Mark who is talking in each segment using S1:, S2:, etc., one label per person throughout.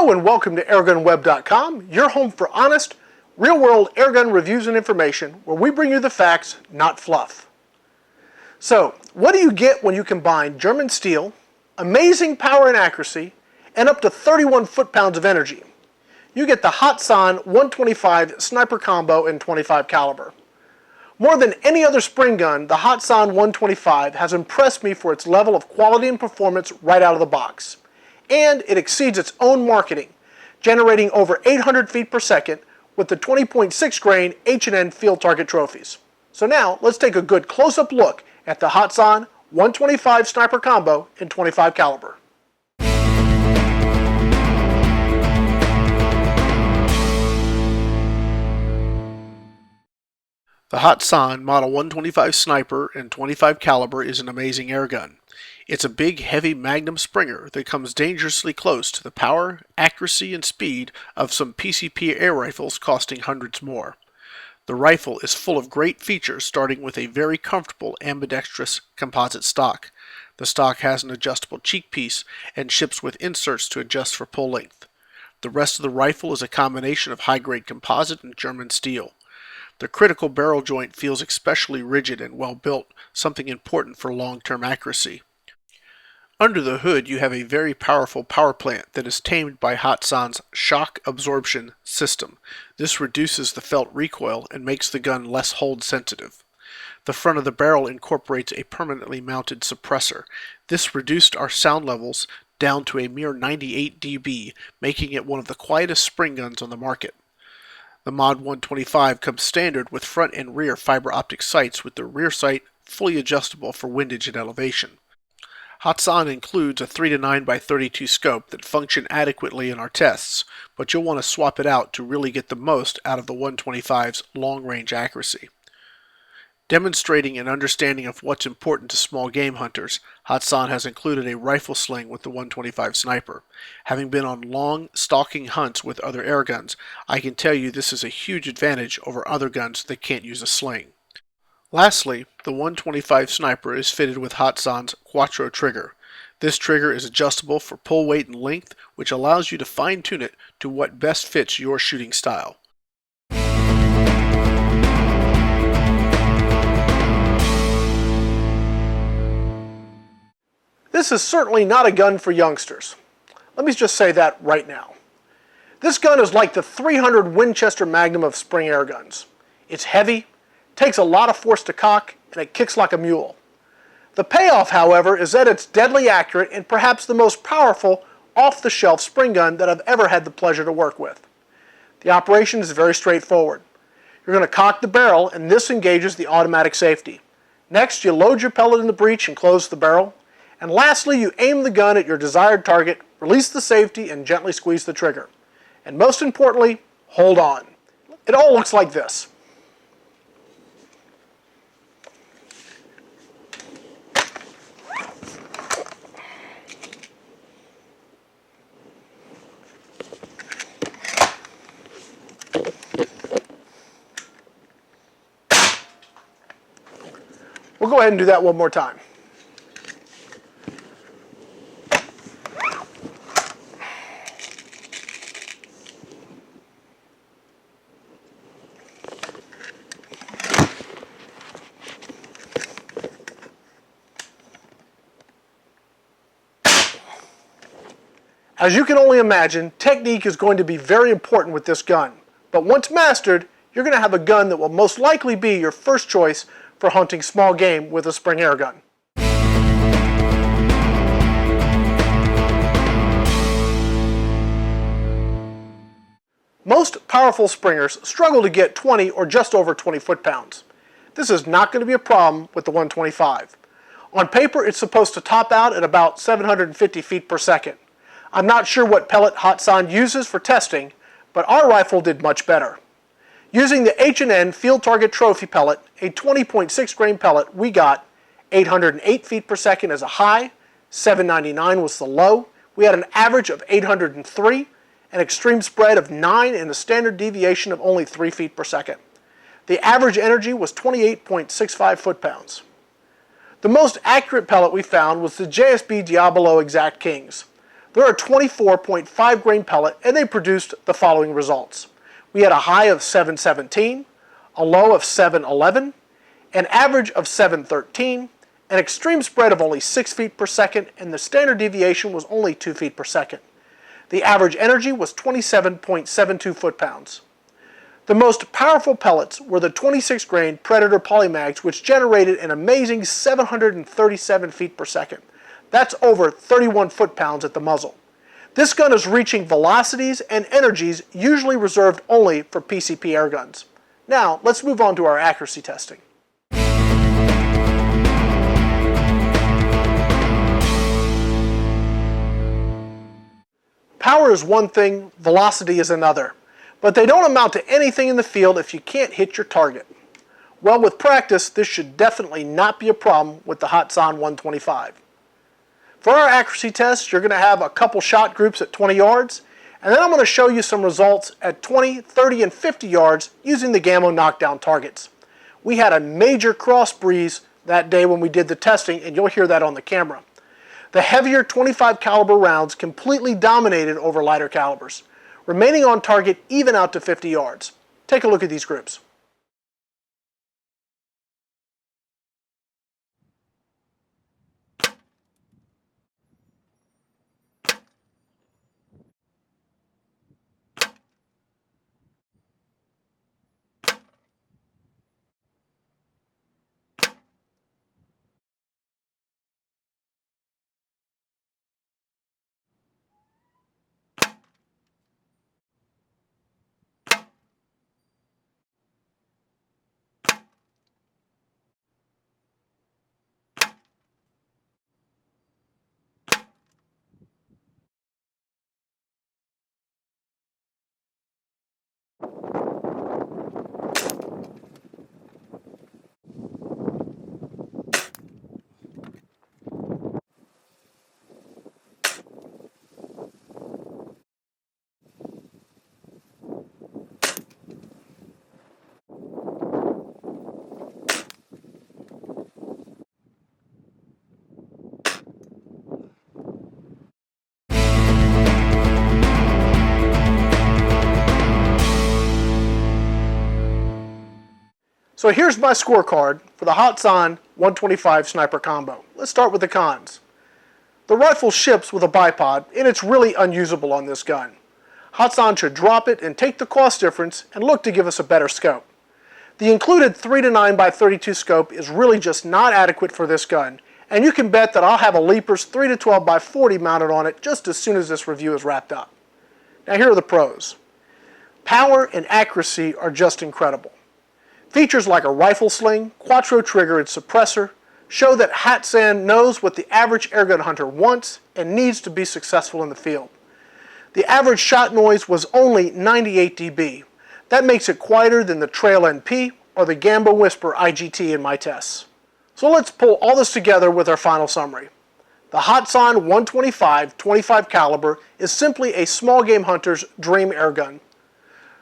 S1: Hello and welcome to AirgunWeb.com, your home for honest, real-world airgun reviews and information, where we bring you the facts, not fluff. So, what do you get when you combine German steel, amazing power and accuracy, and up to 31 foot-pounds of energy? You get the Hatsan 125 Sniper Combo in .25 caliber. More than any other spring gun, the Hatsan 125 has impressed me for its level of quality and performance right out of the box. And it exceeds its own marketing, generating over 800 feet per second with the 20.6 grain H&N field target trophies. So now, let's take a good close-up look at the Hatsan 125 Sniper Combo in .25 caliber. The Hatsan Model 125 Sniper in .25 caliber is an amazing airgun. It's a big, heavy magnum springer that comes dangerously close to the power, accuracy, and speed of some PCP air rifles costing hundreds more. The rifle is full of great features, starting with a very comfortable ambidextrous composite stock. The stock has an adjustable cheek piece and ships with inserts to adjust for pull length. The rest of the rifle is a combination of high-grade composite and German steel. The critical barrel joint feels especially rigid and well built, something important for long-term accuracy. Under the hood, you have a very powerful power plant that is tamed by Hatsan's shock absorption system. This reduces the felt recoil and makes the gun less hold sensitive. The front of the barrel incorporates a permanently mounted suppressor. This reduced our sound levels down to a mere 98 dB, making it one of the quietest spring guns on the market. The Mod 125 comes standard with front and rear fiber optic sights, with the rear sight fully adjustable for windage and elevation. Hatsan includes a 3-9x32 scope that functioned adequately in our tests, but you'll want to swap it out to really get the most out of the 125's long-range accuracy. Demonstrating an understanding of what's important to small game hunters, Hatsan has included a rifle sling with the 125 Sniper. Having been on long, stalking hunts with other airguns, I can tell you this is a huge advantage over other guns that can't use a sling. Lastly, the 125 Sniper is fitted with Hatsan's Quattro trigger. This trigger is adjustable for pull weight and length, which allows you to fine-tune it to what best fits your shooting style. This is certainly not a gun for youngsters. Let me just say that right now. This gun is like the 300 Winchester Magnum of spring air guns. It's heavy, takes a lot of force to cock, and it kicks like a mule. The payoff, however, is that it's deadly accurate and perhaps the most powerful off-the-shelf spring gun that I've ever had the pleasure to work with. The operation is very straightforward. You're going to cock the barrel, and this engages the automatic safety. Next, you load your pellet in the breech and close the barrel. And lastly, you aim the gun at your desired target, release the safety, and gently squeeze the trigger. And most importantly, hold on. It all looks like this. We'll go ahead and do that one more time. As you can only imagine, technique is going to be very important with this gun. But once mastered, you're going to have a gun that will most likely be your first choice for hunting small game with a spring air gun. Most powerful springers struggle to get 20 or just over 20 foot-pounds. This is not going to be a problem with the 125. On paper, it's supposed to top out at about 750 feet per second. I'm not sure what pellet Hatsan uses for testing, but our rifle did much better. Using the H&N field target trophy pellet, a 20.6 grain pellet, we got 808 feet per second as a high, 799 was the low. We had an average of 803, an extreme spread of 9, and a standard deviation of only 3 feet per second. The average energy was 28.65 foot-pounds. The most accurate pellet we found was the JSB Diablo Exact Kings. They're a 24.5 grain pellet, and they produced the following results. We had a high of 717, a low of 711, an average of 713, an extreme spread of only 6 feet per second, and the standard deviation was only 2 feet per second. The average energy was 27.72 foot-pounds. The most powerful pellets were the 26 grain Predator Polymags, which generated an amazing 737 feet per second. That's over 31 foot-pounds at the muzzle. This gun is reaching velocities and energies usually reserved only for PCP airguns. Now, let's move on to our accuracy testing. Power is one thing, velocity is another. But they don't amount to anything in the field if you can't hit your target. Well, with practice, this should definitely not be a problem with the Hatsan 125. For our accuracy test, you're going to have a couple shot groups at 20 yards, and then I'm going to show you some results at 20, 30, and 50 yards using the Gammo knockdown targets. We had a major cross breeze that day when we did the testing, and you'll hear that on the camera. The heavier 25 caliber rounds completely dominated over lighter calibers, remaining on target even out to 50 yards. Take a look at these groups. So here's my scorecard for the Hatsan 125 sniper combo. Let's start with the cons. The rifle ships with a bipod, and it's really unusable on this gun. Hatsan should drop it and take the cost difference and look to give us a better scope. The included 3 to 9x32 scope is really just not adequate for this gun, and you can bet that I'll have a Leapers 3 to 12x40 mounted on it just as soon as this review is wrapped up. Now here are the pros. Power and accuracy are just incredible. Features like a rifle sling, quattro trigger, and suppressor show that Hatsan knows what the average airgun hunter wants and needs to be successful in the field. The average shot noise was only 98 dB. That makes it quieter than the Trail NP or the Gambo Whisper IGT in my tests. So let's pull all this together with our final summary. The Hatsan 125 25 caliber is simply a small game hunter's dream airgun.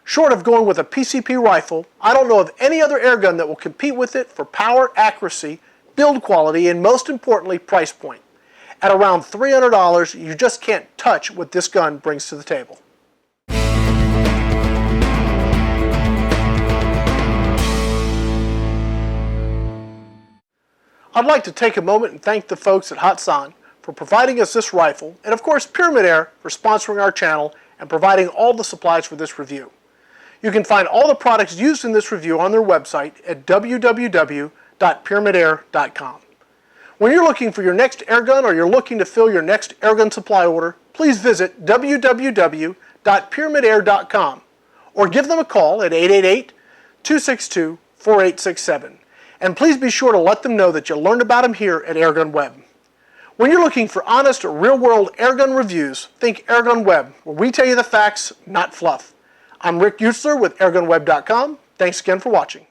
S1: Short of going with a PCP rifle, I don't know of any other airgun that will compete with it for power, accuracy, build quality, and most importantly, price point. At around $300, you just can't touch what this gun brings to the table. I'd like to take a moment and thank the folks at Hatsan for providing us this rifle, and of course Pyramid Air for sponsoring our channel and providing all the supplies for this review. You can find all the products used in this review on their website at www.pyramidair.com. When you're looking for your next airgun or you're looking to fill your next airgun supply order, please visit www.pyramidair.com or give them a call at 888-262-4867. And please be sure to let them know that you learned about them here at Airgun Web. When you're looking for honest, real-world airgun reviews, think Airgun Web, where we tell you the facts, not fluff. I'm Rick Utzler with AirgunWeb.com. Thanks again for watching.